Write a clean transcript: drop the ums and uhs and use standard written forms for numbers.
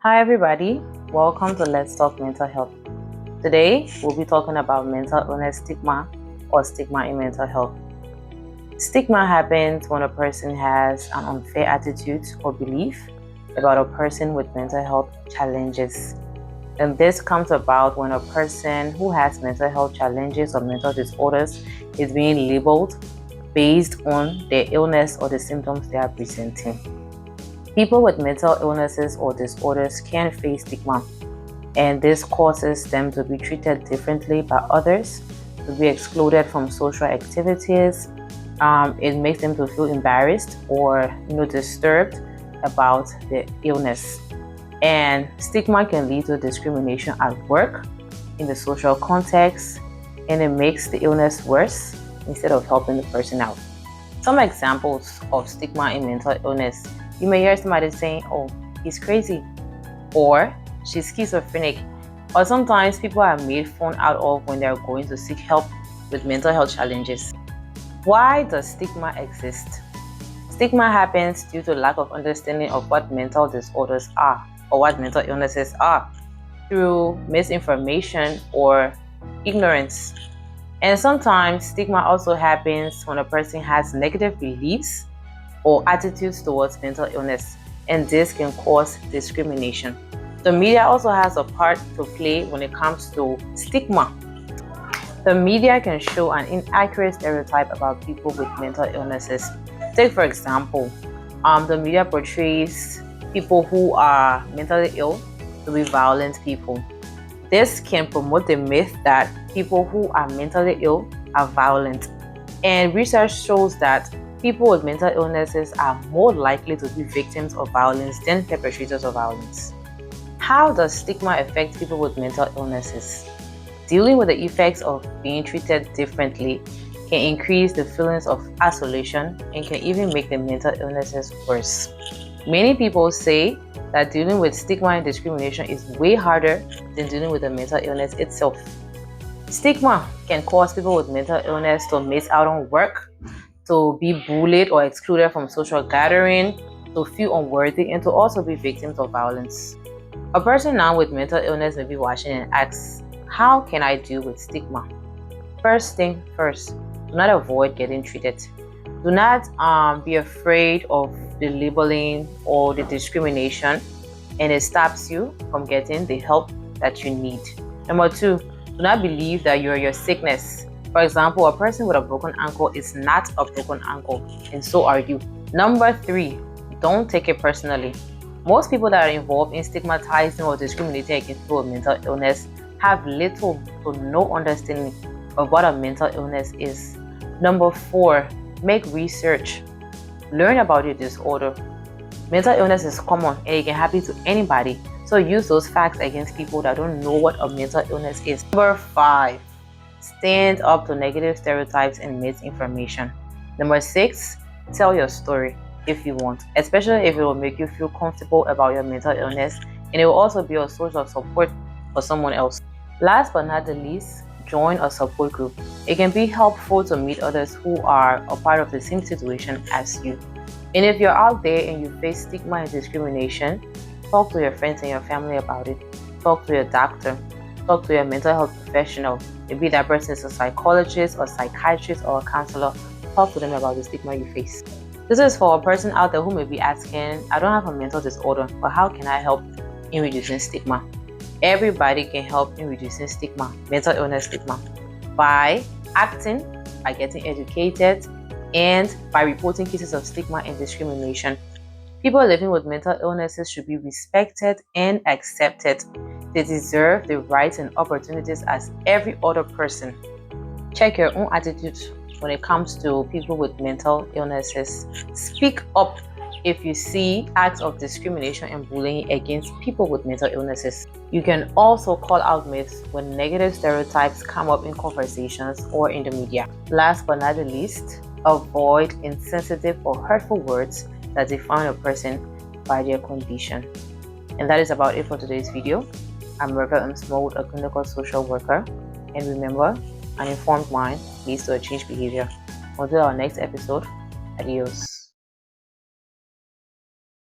Hi everybody, welcome to Let's Talk Mental Health. Today we'll be talking about mental illness stigma or stigma in mental health. Stigma happens when a person has an unfair attitude or belief about a person with mental health challenges. And this comes about when a person who has mental health challenges or mental disorders is being labeled based on their illness or the symptoms they are presenting. People with mental illnesses or disorders can face stigma, and this causes them to be treated differently by others, to be excluded from social activities. It makes them to feel embarrassed or disturbed about their illness. And stigma can lead to discrimination at work, in the social context, and it makes the illness worse instead of helping the person out. Some examples of stigma in mental illness: you may hear somebody saying, "Oh, he's crazy," or "she's schizophrenic," or sometimes people are made fun out of when they're going to seek help with mental health challenges. Why does stigma exist? Stigma happens due to lack of understanding of what mental disorders are or what mental illnesses are, through misinformation or ignorance. And sometimes stigma also happens when a person has negative beliefs or attitudes towards mental illness, and this can cause discrimination. The media also has a part to play when it comes to stigma. The media can show an inaccurate stereotype about people with mental illnesses. Take for example, the media portrays people who are mentally ill to be violent people. This can promote the myth that people who are mentally ill are violent. And research shows that people with mental illnesses are more likely to be victims of violence than perpetrators of violence. How does stigma affect people with mental illnesses? Dealing with the effects of being treated differently can increase the feelings of isolation and can even make the mental illnesses worse. Many people say that dealing with stigma and discrimination is way harder than dealing with the mental illness itself. Stigma can cause people with mental illness to miss out on work, to be bullied or excluded from social gathering, to feel unworthy, and to also be victims of violence. A person now with mental illness may be watching and asks, how can I deal with stigma? First thing first, do not avoid getting treated. Do not be afraid of the labeling or the discrimination, and it stops you from getting the help that you need. Number two, do not believe that you're your sickness. For example, a person with a broken ankle is not a broken ankle, and so are you. Number three, don't take it personally. Most people that are involved in stigmatizing or discriminating against people with mental illness have little to no understanding of what a mental illness is. Number four, make research. Learn about your disorder. Mental illness is common and it can happen to anybody, so use those facts against people that don't know what a mental illness is. Number five, stand up to negative stereotypes and misinformation. Number six, tell your story if you want, especially if it will make you feel comfortable about your mental illness, and it will also be a source of support for someone else. Last but not the least, join a support group. It can be helpful to meet others who are a part of the same situation as you. And if you're out there and you face stigma and discrimination, talk to your friends and your family about it. Talk to your doctor. Talk to your mental health professional. Maybe that person is a psychologist or psychiatrist or a counselor. Talk to them about the stigma you face. This is for a person out there who may be asking, I don't have a mental disorder, but how can I help in reducing stigma? Everybody can help in reducing stigma, mental illness stigma, by acting, by getting educated, and by reporting cases of stigma and discrimination. People living with mental illnesses should be respected and accepted. They deserve the rights and opportunities as every other person. Check your own attitude when it comes to people with mental illnesses. Speak up if you see acts of discrimination and bullying against people with mental illnesses. You can also call out myths when negative stereotypes come up in conversations or in the media. Last but not the least, avoid insensitive or hurtful words that define a person by their condition. And that is about it for today's video. I'm Reverend Small, a clinical social worker. And remember, an informed mind leads to a changed behavior. Until our next episode, adios.